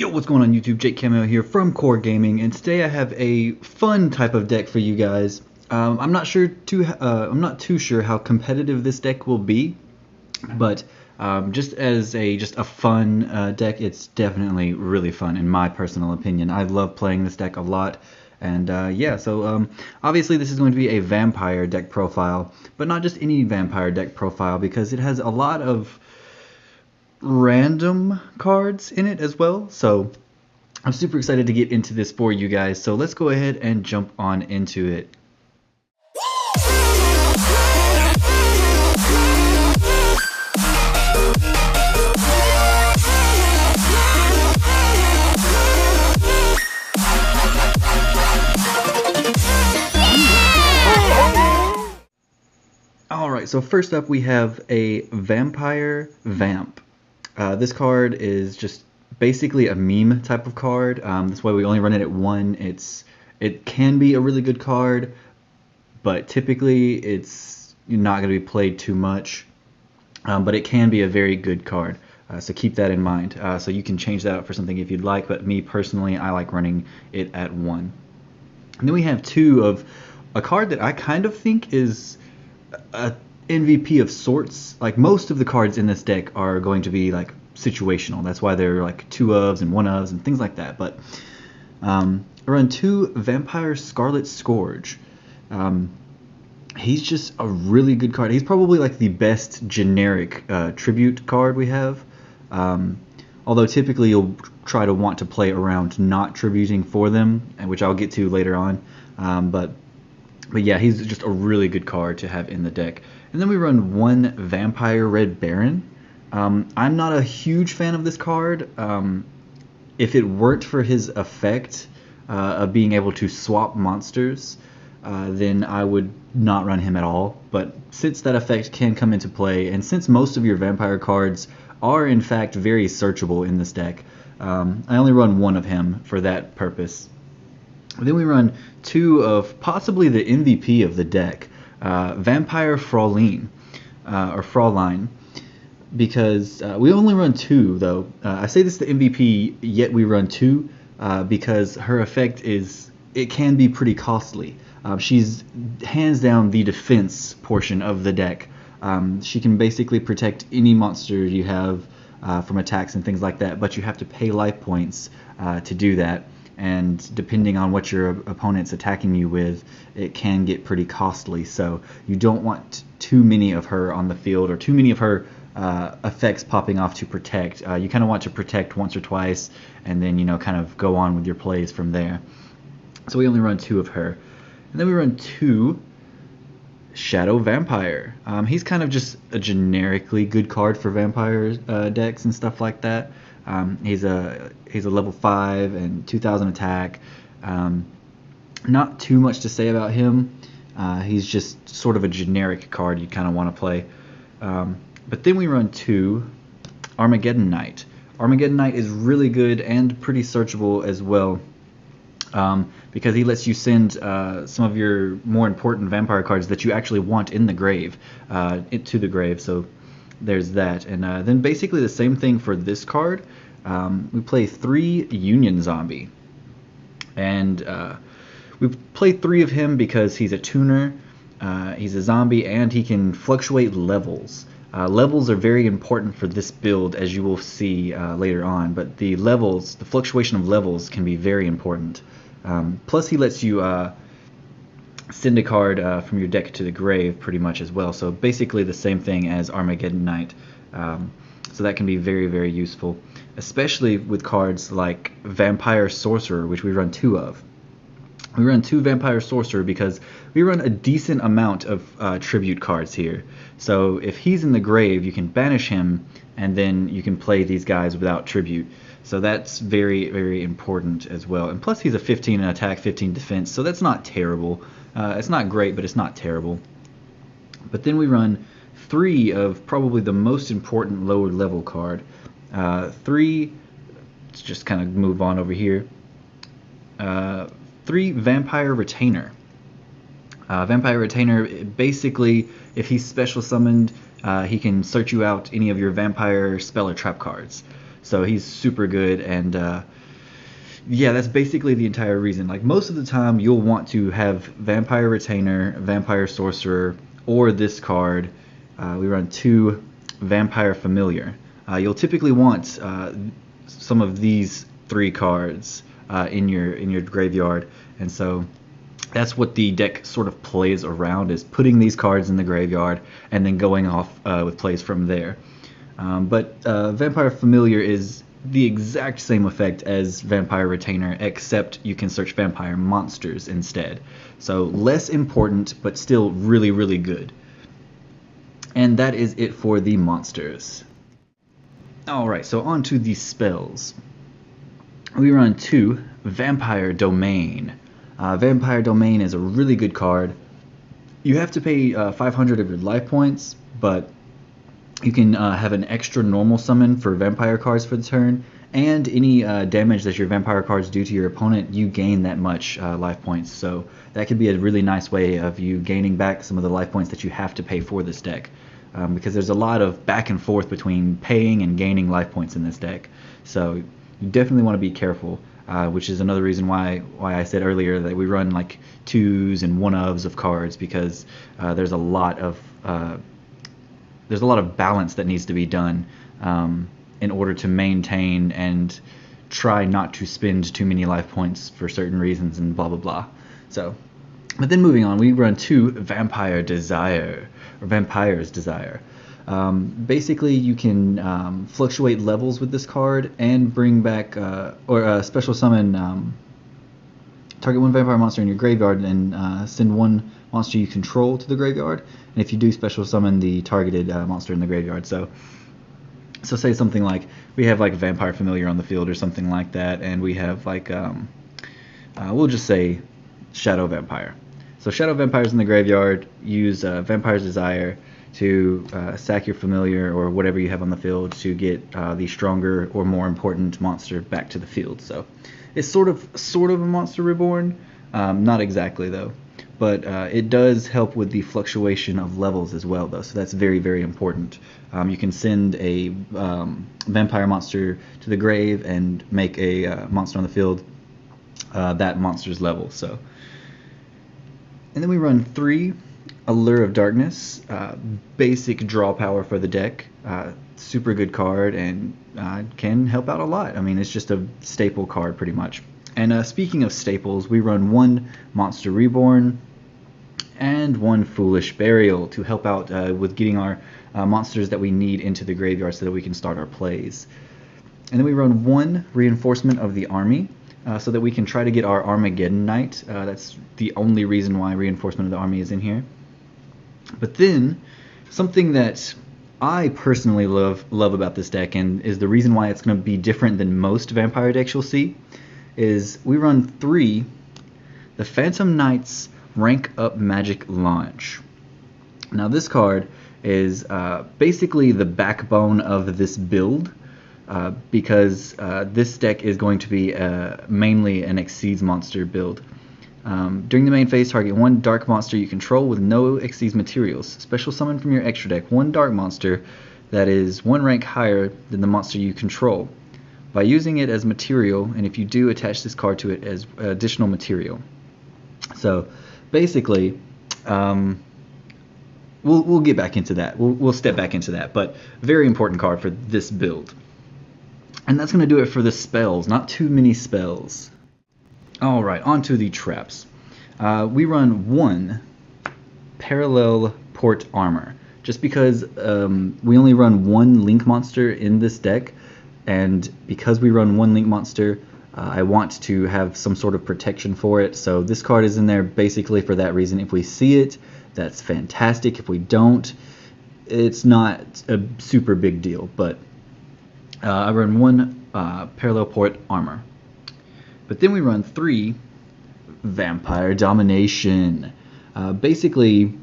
Yo, what's going on YouTube? Jake Cameo here from CoreGaming, and today I have a fun type of deck for you guys. I'm not too sure how competitive this deck will be, but just as a fun deck, it's definitely really fun in my personal opinion. I love playing this deck a lot, and yeah. So obviously this is going to be a vampire deck profile, but not just any vampire deck profile because it has a lot of random cards in it as well. So I'm super excited to get into this for you guys. So let's go ahead and jump on into it. Alright, so first up we have a Vampire Vamp. This card is just basically a meme type of card. That's why we only run it at 1. It can be a really good card, but typically it's not going to be played too much. But it can be a very good card, so keep that in mind. So you can change that up for something if you'd like, but me personally, I like running it at 1. And then we have 2 of a card that I kind of think is a MVP of sorts. Like most of the cards in this deck are going to be like situational. That's why they're like 2 ofs and 1 ofs and things like that. But I run 2 Vampire Scarlet Scourge. He's just a really good card. He's probably like the best generic tribute card we have. Although typically you'll try to want to play around not tributing for them, which I'll get to later on. But yeah, he's just a really good card to have in the deck. And then we run 1 Vampire Red Baron. I'm not a huge fan of this card. If it weren't for his effect of being able to swap monsters, then I would not run him at all. But since that effect can come into play, and since most of your vampire cards are in fact very searchable in this deck, I only run 1 of him for that purpose. Then we run 2 of possibly the MVP of the deck, Vampire Fraulein, or Fraulein, because we only run 2 though. I say this is the MVP, yet we run 2 because her effect it can be pretty costly. She's hands down the defense portion of the deck. She can basically protect any monster you have from attacks and things like that, but you have to pay life points to do that. And depending on what your opponent's attacking you with, it can get pretty costly. So you don't want too many of her on the field, or too many of her effects popping off to protect. You kind of want to protect once or twice, and then kind of go on with your plays from there. So we only run 2 of her. And then we run 2 Shadow Vampire. He's kind of just a generically good card for vampire decks and stuff like that. He's a level 5 and 2000 attack. Not too much to say about him. He's just sort of a generic card you kind of want to play. But then we run 2 Armageddon Knight. Armageddon Knight is really good and pretty searchable as well, because he lets you send some of your more important vampire cards that you actually want in the grave to the grave. So there's that. And then basically the same thing for this card. We play 3 Union Zombie, and we play 3 of him because he's a tuner, he's a zombie, and he can fluctuate levels. Levels are very important for this build, as you will see later on, but the fluctuation of levels can be very important. Plus he lets you send a card from your deck to the grave pretty much as well, so basically the same thing as Armageddon Knight. So that can be very, very useful, especially with cards like Vampire Sorcerer, which we run 2 of. We run 2 Vampire Sorcerer because we run a decent amount of tribute cards here. So if he's in the grave, you can banish him, and then you can play these guys without tribute. So that's very, very important as well. And plus he's a 15 in attack, 15 defense, so that's not terrible. It's not great, but it's not terrible. But then we run 3 of probably the most important lower level card. 3, let's just kind of move on over here. 3 Vampire Retainer. Vampire Retainer, basically, if he's special summoned, he can search you out any of your vampire spell or trap cards. So he's super good, and yeah, that's basically the entire reason. Like most of the time, you'll want to have Vampire Retainer, Vampire Sorcerer, or this card. We run 2 Vampire Familiar. You'll typically want some of these 3 cards in your graveyard, and so that's what the deck sort of plays around, is putting these cards in the graveyard and then going off with plays from there. But Vampire Familiar is the exact same effect as Vampire Retainer, except you can search Vampire Monsters instead. So less important, but still really, really good. And that is it for the monsters. Alright, so on to the spells. We run 2 Vampire Domain. Vampire Domain is a really good card. You have to pay 500 of your life points, but you can have an extra normal summon for vampire cards for the turn, and any damage that your vampire cards do to your opponent, you gain that much life points. So that could be a really nice way of you gaining back some of the life points that you have to pay for this deck, because there's a lot of back and forth between paying and gaining life points in this deck. So you definitely want to be careful, which is another reason why I said earlier that we run like 2s and 1-ofs of cards, because there's a lot of balance that needs to be done in order to maintain and try not to spend too many life points for certain reasons and blah blah blah. So, but then moving on, we run 2 Vampire Desire, or Vampire's Desire. Basically, you can fluctuate levels with this card and bring back or special summon target 1 vampire monster in your graveyard and send 1 monster you control to the graveyard. And if you do, special summon the targeted monster in the graveyard. So say something like we have like Vampire Familiar on the field or something like that, and we have like we'll just say Shadow Vampire. So Shadow Vampire's in the graveyard. Use Vampire's Desire to sack your familiar or whatever you have on the field to get the stronger or more important monster back to the field. So it's sort of a Monster Reborn, not exactly though, but it does help with the fluctuation of levels as well though, so that's very, very important. You can send a vampire monster to the grave and make a monster on the field that monster's level. So, and then we run 3 Allure of Darkness, basic draw power for the deck, super good card, and can help out a lot. I mean, it's just a staple card pretty much. And speaking of staples, we run 1 Monster Reborn and 1 Foolish Burial to help out with getting our monsters that we need into the graveyard so that we can start our plays. And then we run 1 Reinforcement of the Army, so that we can try to get our Armageddon Knight. That's the only reason why Reinforcement of the Army is in here. But then, something that I personally love about this deck, and is the reason why it's going to be different than most vampire decks you'll see, is we run 3 the Phantom Knight's Rank Up Magic Launch. Now this card is basically the backbone of this build, because this deck is going to be mainly an Exceeds monster build. During the main phase, target 1 dark monster you control with no Exceeds materials. Special summon from your extra deck 1 dark monster that is 1 rank higher than the monster you control by using it as material, and if you do, attach this card to it as additional material. So basically, we'll get back into that. We'll step back into that, but very important card for this build. And that's going to do it for the spells. Not too many spells. Alright, on to the traps. We run 1 Parallel Port Armor, just because we only run 1 Link monster in this deck, and because we run 1 Link monster, I want to have some sort of protection for it, so this card is in there basically for that reason. If we see it, that's fantastic. If we don't, it's not a super big deal, but I run 1 Parallel Port Armor. But then we run 3 Vampire Domination. Basically,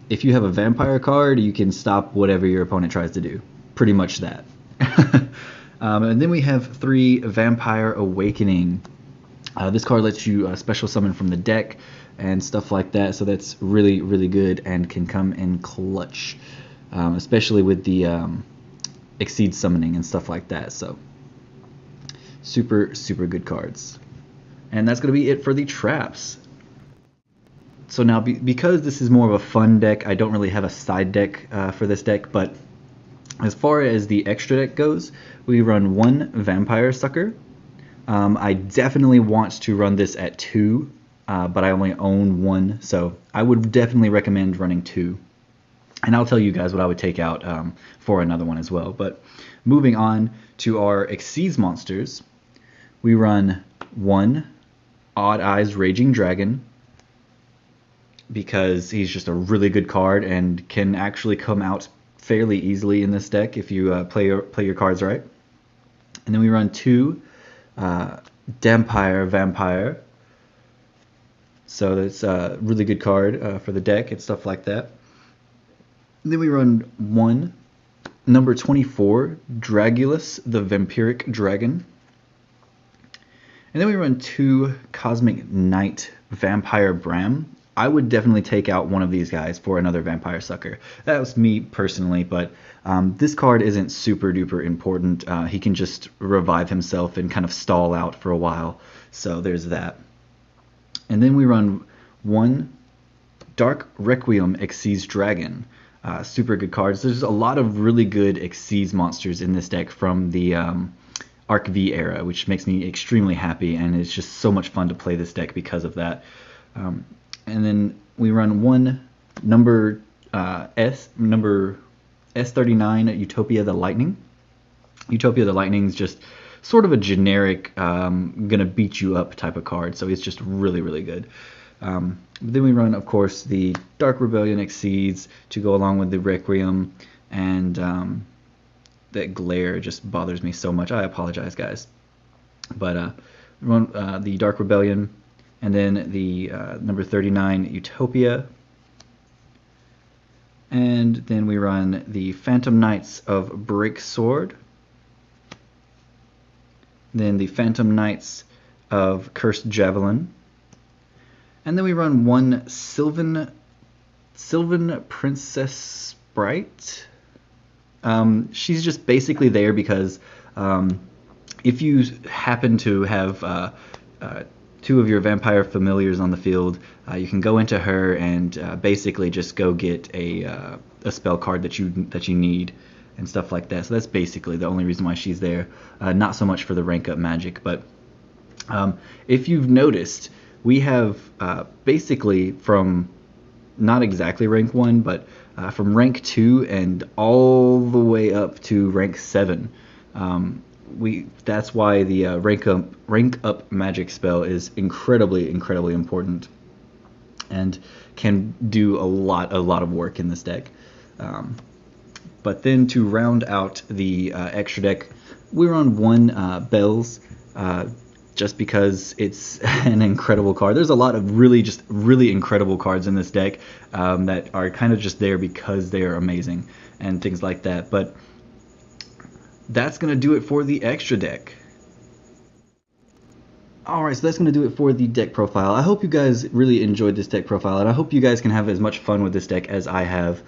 if you have a vampire card, you can stop whatever your opponent tries to do. Pretty much that. And then we have 3 Vampire Awakening. This card lets you special summon from the deck and stuff like that, so that's really, really good and can come in clutch, especially with the Exceed summoning and stuff like that. So Super, super good cards. And that's going to be it for the traps. So now, because this is more of a fun deck, I don't really have a side deck for this deck, but as far as the extra deck goes, we run 1 Vampire Sucker. I definitely want to run this at 2, but I only own 1, so I would definitely recommend running 2. And I'll tell you guys what I would take out for another one as well. But moving on to our Exceeds monsters, we run 1 Odd Eyes Raging Dragon, because he's just a really good card and can actually come out fairly easily in this deck if you play your cards right. And then we run 2 Dampire Vampire, so that's a really good card for the deck and stuff like that. And then we run 1 number 24 Dragulus the Vampiric Dragon. And then we run 2 Cosmic Knight Vampire Bram. I would definitely take out one of these guys for another Vampire Sucker. That was me personally, but this card isn't super duper important. He can just revive himself and kind of stall out for a while, so there's that. And then we run 1 Dark Requiem Exceeds Dragon. Super good cards. There's a lot of really good Exceeds monsters in this deck from the Arc V era, which makes me extremely happy, and it's just so much fun to play this deck because of that. And then we run 1 number S39 Utopia the Lightning. Utopia the Lightning is just sort of a generic gonna beat you up type of card, so it's just really, really good. Then we run, of course, the Dark Rebellion Exceeds to go along with the Requiem, and that glare just bothers me so much. I apologize, guys. But we run the Dark Rebellion, and then the number 39 Utopia, and then we run the Phantom Knights of Breaksword, then the Phantom Knights of Cursed Javelin, and then we run 1 Sylvan Princess Sprite. She's just basically there because if you happen to have 2 of your vampire familiars on the field, you can go into her and basically just go get a spell card that you need and stuff like that. So that's basically the only reason why she's there. Not so much for the rank up magic, but if you've noticed, we have basically from not exactly rank 1, but from rank 2 and all the way up to rank 7. That's why the rank up magic spell is incredibly important and can do a lot of work in this deck. But then to round out the extra deck, we run 1 Bells, just because it's an incredible card. There's a lot of really incredible cards in this deck that are kind of just there because they are amazing and things like that. But that's going to do it for the extra deck. Alright, so that's going to do it for the deck profile. I hope you guys really enjoyed this deck profile, and I hope you guys can have as much fun with this deck as I have.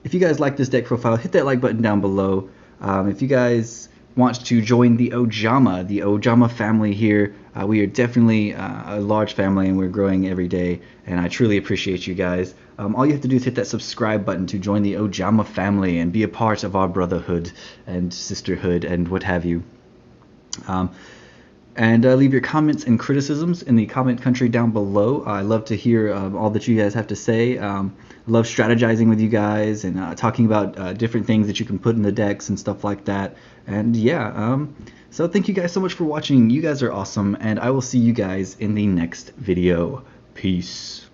If you guys like this deck profile, hit that like button down below. If you guys want to join the Ojama family here, we are definitely a large family, and we're growing every day, and I truly appreciate you guys. All you have to do is hit that subscribe button to join the Ojama family and be a part of our brotherhood and sisterhood and what have you. And leave your comments and criticisms in the comment country down below. I love to hear all that you guys have to say. Love strategizing with you guys and talking about different things that you can put in the decks and stuff like that. And yeah, so thank you guys so much for watching. You guys are awesome, and I will see you guys in the next video. Peace.